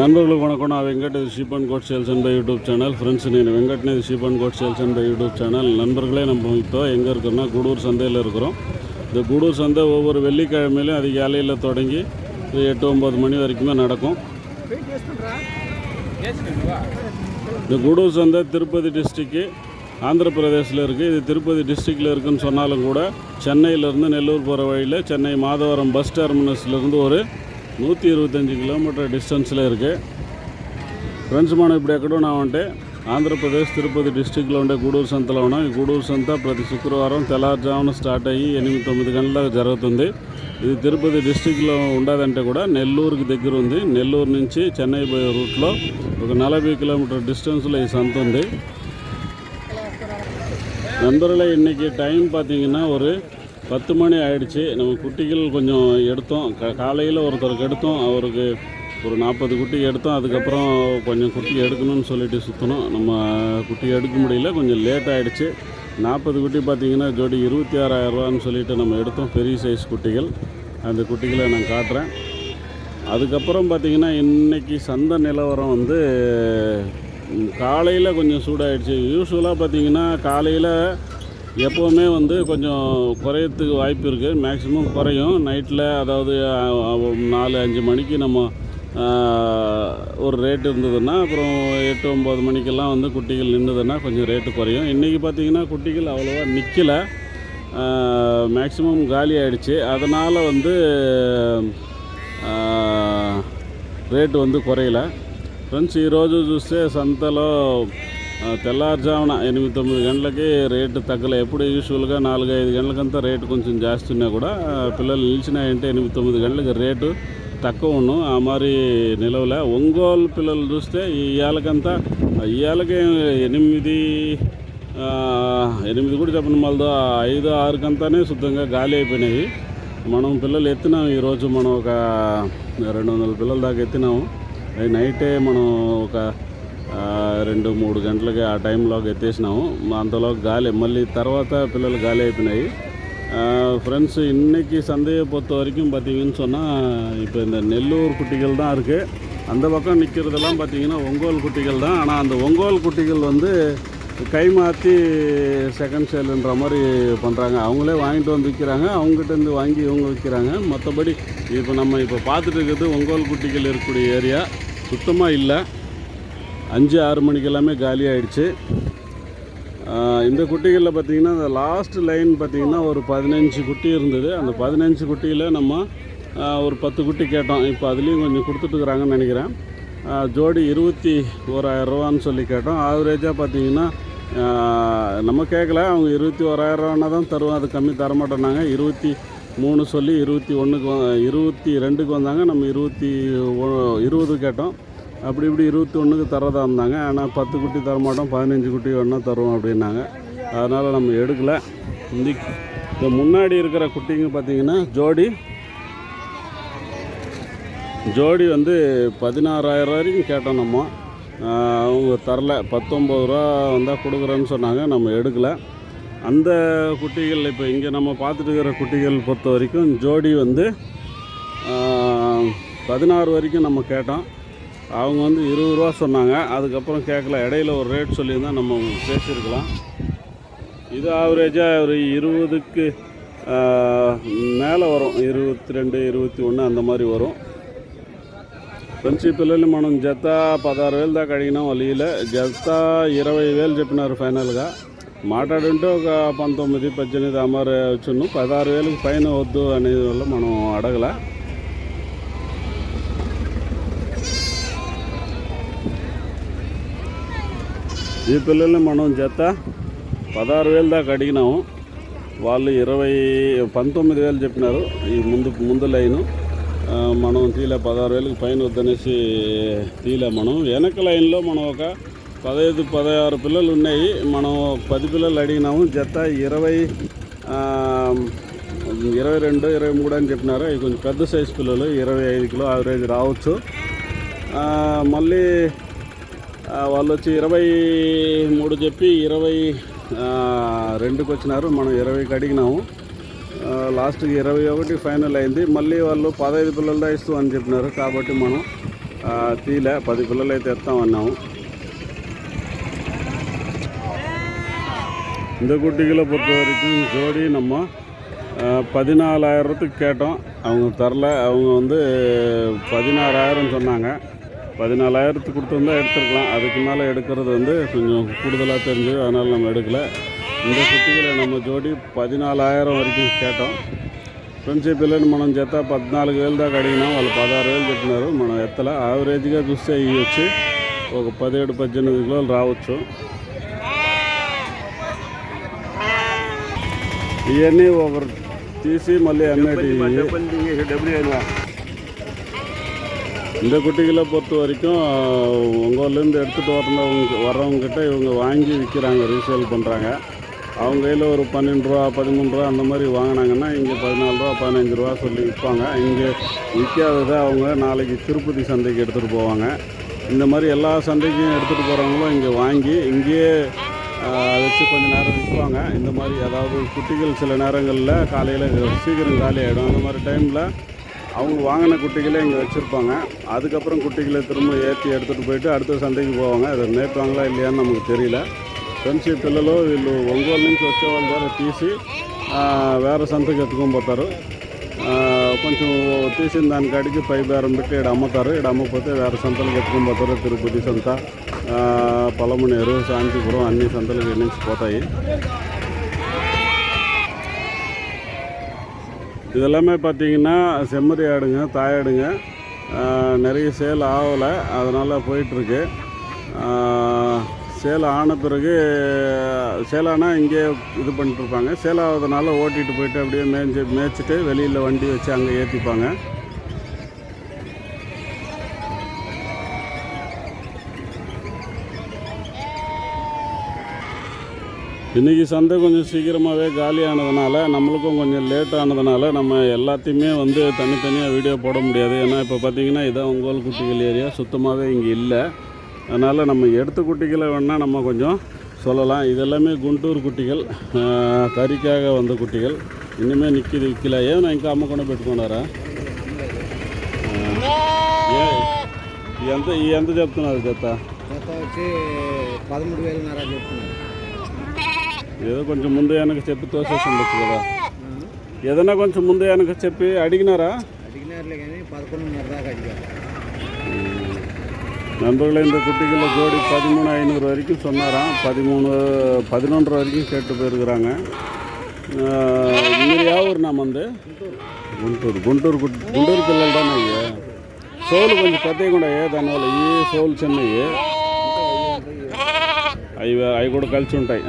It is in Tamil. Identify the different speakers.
Speaker 1: நண்பர்களுக்கு வணக்கம். நான் வெங்கட். இது sheep and goat sales and buy YouTube channel. Friends, నేను வெங்கட்னு இது sheep and goat sales and buy YouTube channel. நண்பர்களே, நம்ம இப்போ எங்கே இருக்கிறோன்னா கூடூர் சந்தையில் இருக்கிறோம். இந்த கூடூர் சந்தை ஒவ்வொரு வெள்ளிக்கிழமையிலும் அதிகாலையில் தொடங்கி 8-9 மணி வரைக்குமே நடக்கும். இந்த கூடூர் சந்தை திருப்பதி டிஸ்ட்ரிக்கு ஆந்திர பிரதேசில் இருக்குது. இது திருப்பதி டிஸ்ட்ரிக்டில் இருக்குதுன்னு சொன்னாலும் கூட சென்னையிலேருந்து நெல்லூர் போகிற வழியில் சென்னை மாதவரம் பஸ் டெர்மினஸ்லேருந்து ஒரு 125 కిలోమీటర్ డిస్టెన్స్లో இருக்குது. ఫ్రెండ్స్, మనం ఇప్పుడు ఎక్కడో ఉన్నామంటే ఆంధ్రప్రదేశ్ తిరుపతి డిస్ట్రిక్ట్లో ఉండే గూడూరు సంతలో ఉన్నాం. ఈ గూడూరు సంత ప్రతి శుక్రవారం తెల్లారుజామున స్టార్ట్ అయ్యి 8-9 గంటలకు జరుగుతుంది. ఇది తిరుపతి డిస్ట్రిక్ట్లో ఉండదంటే కూడా నెల్లూరుకి దగ్గర ఉంది. నెల్లూరు నుంచి చెన్నై పోయే రూట్లో ఒక 40 కిలోమీటర్ டிஸ்டன்ஸில் ఈ సంత ఉంది. நண்பர்களே, இன்றைக்கி டைம் பார்த்திங்கன்னா ஒரு 10 மணி ஆகிடுச்சு. நம்ம குட்டிகள் கொஞ்சம் எடுத்தோம். காலையில் ஒருத்தருக்கு எடுத்தோம். அவருக்கு ஒரு 40 குட்டி எடுத்தோம். அதுக்கப்புறம் கொஞ்சம் குட்டி எடுக்கணும்னு சொல்லிட்டு சுற்றணும். நம்ம குட்டி எடுக்க முடியல, கொஞ்சம் லேட் ஆகிடுச்சு. 40 குட்டி பார்த்திங்கன்னா ஜோடி 26,000 ரூபான்னு சொல்லிட்டு நம்ம எடுத்தோம். பெரிய சைஸ் குட்டிகள். அந்த குட்டிகளை நான் காட்டுறேன். அதுக்கப்புறம் பார்த்திங்கன்னா இன்றைக்கி சந்தை நிலவரம் வந்து காலையில் கொஞ்சம் சூடாகிடுச்சு. யூஸ்வலாக பார்த்திங்கன்னா காலையில் எப்போவுமே வந்து கொஞ்சம் குறையறதுக்கு வாய்ப்பு இருக்குது. மேக்ஸிமம் குறையும் நைட்டில். அதாவது 4-5 மணிக்கு நம்ம ஒரு ரேட்டு இருந்ததுன்னா, அப்புறம் 8-9 மணிக்கெல்லாம் வந்து குட்டிகள் நின்றுதுன்னா கொஞ்சம் ரேட்டு குறையும். இன்றைக்கி பார்த்திங்கன்னா குட்டிகள் அவ்வளோவா நிற்கலை. மேக்ஸிமம் காலி ஆகிடுச்சு. அதனால் வந்து రేటు வந்து குறையல. ఫ్రెండ్స్, ఈరోజు చూస్తే సంతలో తెల్లారుజామున 8-9 గంటలకి రేటు తగ్గలే. ఎప్పుడు యూజువల్గా 4-5 గంటలకంతా రేటు కొంచెం జాస్తి ఉన్నా కూడా పిల్లలు నిలిచినాయంటే 8-9 గంటలకి రేటు తక్కువ ఉన్ను. ఆ మరి నిలవలే. ఒంగోలు పిల్లలు చూస్తే ఇవాళకంతా ఇవాళకే 8 కూడా చెప్పండి, మళ్ళీ 5-6 శుద్ధంగా గాలి అయిపోయినాయి. మనం పిల్లలు ఎత్తినాం. ఈరోజు మనం ఒక 200 పిల్లల దాకా ఎత్తినాము. అది నైటే మనం ఒక 2-3 గంటలకి ఆ టైంలోకి ఎత్తేసినాము. అంతలో గాలి మళ్ళీ తర్వాత పిల్లలు గాలి అయిపోయినాయి. ஃப்ரெண்ட்ஸ், இன்றைக்கி சந்தையை பொறுத்த வரைக்கும் பார்த்திங்கன்னு சொன்னால் இப்போ இந்த நெல்லூர் குட்டிகள் தான் இருக்குது. அந்த பக்கம் நிற்கிறதெல்லாம் பார்த்திங்கன்னா ஒங்கோல் குட்டிகள் தான். ஆனால் அந்த ஒங்கோல் குட்டிகள் வந்து கை மாற்றி செகண்ட் சேலுன்ற மாதிரி பண்ணுறாங்க. அவங்களே வாங்கிட்டு வந்து விற்கிறாங்க. அவங்ககிட்டருந்து வாங்கி இவங்க விற்கிறாங்க. மற்றபடி இப்போ நம்ம இப்போ பார்த்துட்டு இருக்கிறது ஒங்கோல் குட்டிகள் இருக்கக்கூடிய ஏரியா சுத்தமாக இல்லை. 5-6 மணிக்கு எல்லாமே காலி ஆகிடுச்சு. இந்த குட்டிகளில் பார்த்திங்கன்னா இந்த லாஸ்ட் லைன் பார்த்திங்கன்னா ஒரு 15 குட்டி இருந்தது. அந்த 15 குட்டியில் நம்ம ஒரு 10 குட்டி கேட்டோம். இப்போ அதுலேயும் கொஞ்சம் கொடுத்துட்டுருக்குறாங்கன்னு நினைக்கிறேன். ஜோடி 21,000 ரூபான்னு சொல்லி கேட்டோம். ஆவரேஜாக பார்த்திங்கன்னா நம்ம கேட்கல, அவங்க 21,000 ரூபான்னா தான் தருவோம். அது கம்மி தரமாட்டோன்னாங்க. 23 சொல்லி 22க்கு வந்தாங்க. நம்ம 20 கேட்டோம். அப்படி இப்படி 21க்கு தரதாக இருந்தாங்க. ஆனால் 10 குட்டி தரமாட்டோம், 15 குட்டி வேணால் தருவோம் அப்படின்னாங்க. அதனால் நம்ம எடுக்கலை. இந்த முன்னாடி இருக்கிற குட்டிங்க பார்த்திங்கன்னா ஜோடி வந்து 16,000 வரைக்கும் கேட்டோம். நம்ம அவங்க தரல. 19 ரூபா வந்தால் கொடுக்குறேன்னு சொன்னாங்க. நம்ம எடுக்கலை. அந்த குட்டிகள் இப்போ இங்கே நம்ம பார்த்துட்டு இருக்கிற குட்டிகள் பொறுத்த வரைக்கும் ஜோடி வந்து 16 வரைக்கும் நம்ம கேட்டோம். அவங்க வந்து 20 ரூபா சொன்னாங்க. அதுக்கப்புறம் கேட்கல. இடையில ஒரு ரேட் சொல்லியிருந்தால் நம்ம பேசியிருக்கலாம். இது ஆவரேஜாக ஒரு 20க்கு மேலே వரும். 22-21 அந்த மாதிரி வரும். ఫ్రెండ్స్, పిల్లలు మనం జత 16,000 దాకా అడిగినాం. వాళ్ళు జత 20,000 చెప్పినారు ఫైనల్గా. మాట్లాడుంటే ఒక 19-18 అమరు వచ్చును. 16,000కి పైన వద్దు అనేది వల్ల మనం అడగల. ఈ పిల్లల్ని మనం జత 16,000 దాకా అడిగినాము. వాళ్ళు 19,000 చెప్పినారు. ఈ ముందు లైను మనం తీలే. 16,000కి పైన వద్దనేసి తీలే. మనం వెనక లైన్లో మనం ఒక 15-16 పిల్లలు ఉన్నాయి. మనం 10 పిల్లలు అడిగినాము. జత 22-23 అని చెప్పినారు. అవి కొంచెం పెద్ద సైజు పిల్లలు. 25 కిలో యావరేజ్ రావచ్చు. మళ్ళీ వాళ్ళు వచ్చి 23 చెప్పి 22కి వచ్చినారు. మనం 20కి అడిగినాము. లాస్ట్కి 21 ఫైనల్ అయింది. మళ్ళీ వాళ్ళు 15 పిల్లలు ఇస్తూ అని చెప్పినారు. కాబట్టి మనం తీలే 10 పిల్లలు అయితే ఎత్తామన్నాము. இந்த குட்டிகளை பொறுத்த வரைக்கும் ஜோடி நம்ம 14,000த்துக்கு கேட்டோம். அவங்க தரல. அவங்க வந்து 16,000 சொன்னாங்க. 14,000த்துக்கு கொடுத்துருந்தா எடுத்துருக்கலாம். அதுக்கு மேலே எடுக்கிறது வந்து கொஞ்சம் கூடுதலாக தெரிஞ்சது, அதனால் நம்ம எடுக்கலை. இந்த குட்டிகளை நம்ம ஜோடி 14,000 వరకు కేటాం. ఫ్రెండ్స్ ఈ పిల్లని మనం జత 14,000 దాకా అడిగినాం. వాళ్ళు 16,000 చెప్పినారు. మనం ఎత్తల. యావరేజ్గా చూస్తే ఇవి వచ్చి ఒక 17-18 కిలోలు రావచ్చు. ఇవన్నీ ఒకరు తీసి మళ్ళీ అమ్మేటి. இந்த குட்டிகளை பொறுத்த வரைக்கும் உங்கள்லேருந்து எடுத்துகிட்டு வர்றவங்ககிட்ட இவங்க வாங்கி விற்கிறாங்க, ரீசேல் பண்ணுறாங்க. அவங்க கையில் ஒரு 12 ரூபா 13 ரூபா அந்த மாதிரி வாங்கினாங்கன்னா இங்கே 14 ரூபா 15 ரூபா சொல்லி விற்பாங்க. இங்கே விற்காததை அவங்க நாளைக்கு திருப்பதி சந்தைக்கு எடுத்துகிட்டு போவாங்க. இந்த மாதிரி எல்லா சந்தைக்கும் எடுத்துகிட்டு போகிறவங்களும் இங்கே வாங்கி இங்கேயே வச்சு கொஞ்சம் நேரம் விற்பாங்க. இந்த மாதிரி அதாவது குட்டிகள் சில நேரங்களில் காலையில் சீக்கிரம் காலி ஆகிடும். அந்த மாதிரி டைமில் அவங்க வாங்கின குட்டிகளே இங்கே வச்சுருப்பாங்க. அதுக்கப்புறம் குட்டிகளை திரும்ப ஏற்றி எடுத்துகிட்டு போயிட்டு அடுத்த சந்தைக்கு போவாங்க. அதை மேய்ப்பாங்களா இல்லையான்னு நமக்கு தெரியல. ఫ్రెండ్స్ ఈ పిల్లలు వీళ్ళు ఒంగోలు నుంచి వచ్చే వాళ్ళ ద్వారా తీసి వేరే సంతకి ఎత్తుకొని పోతారు. కొంచెం తీసిన దానికాడికి పై బేరం పెట్టి ఇక్కడ అమ్ముతారు. ఇక్కడ అమ్మకపోతే వేరే సంతలకు ఎత్తుకొని పోతారు. తిరుపతి సంత, పొలమనేరు, శాంతిపురం అన్ని సంతలకు నుంచి పోతాయి. இதெல்லாமே பார்த்திங்கன்னா செம்மறி ஆடுங்க, தாயாடுங்க. நிறைய சேல் ஆகலை, அதனால் போயிட்டுருக்கு. சேல் ஆன பிறகு சேலானா இங்கே இது பண்ணிட்டுருப்பாங்க. சேல் ஆகிறதுனால ஓட்டிகிட்டு போயிட்டு அப்படியே மேய்ச்சிட்டு வெளியில் வண்டி வச்சு அங்கே ஏற்றிப்பாங்க. இன்றைக்கி சந்தை கொஞ்சம் சீக்கிரமாகவே காலியானதுனால நம்மளுக்கும் கொஞ்சம் லேட் ஆனதுனால நம்ம எல்லாத்தையுமே வந்து தனித்தனியாக வீடியோ போட முடியாது. ஏன்னா இப்போ பார்த்திங்கன்னா இதான் ஒங்கோல் குட்டிகள் ஏரியா, சுத்தமாகவே இங்கே இல்லை. அதனால் நம்ம எடுத்த குட்டிகளை வேணால் நம்ம கொஞ்சம் சொல்லலாம். இதெல்லாமே గుంటూరు కుట్టిగల్, కరికాగ వంద కుట్టిగల్. ఇన్నమే నిక్కిది విక్కిల. ఏమైనా ఇంకా అమ్మకుండా పెట్టుకున్నారా? ఎంత చెప్తున్నారు జత?
Speaker 2: వచ్చి 13,000 చెప్తున్నారు.
Speaker 1: ఏదో కొంచెం ముందు వెనక చెప్పి తోసేసి ఉండొచ్చు కదా. ఏదైనా కొంచెం ముందు వెనక చెప్పి అడిగినారా?
Speaker 2: అడిగినారులే కానీ 11,500 దాకా అడిగారు.
Speaker 1: நண்பர்களே, இந்த குட்டிகளில் ஜோடி 13,500 வரைக்கும் சொன்னாராம். 11 வரைக்கும் கேட்டு போயிருக்கிறாங்க. మీరు ಯಾವ ఊరు నమ్మంది? గుంటూరు పిల్లలు தானே అయ్యే. సోలు కొంచెం పెద్దగా కూడా దానివల్ల ఈ సోలు చిన్నవి అవి కూడా కలిసి ఉంటాయి.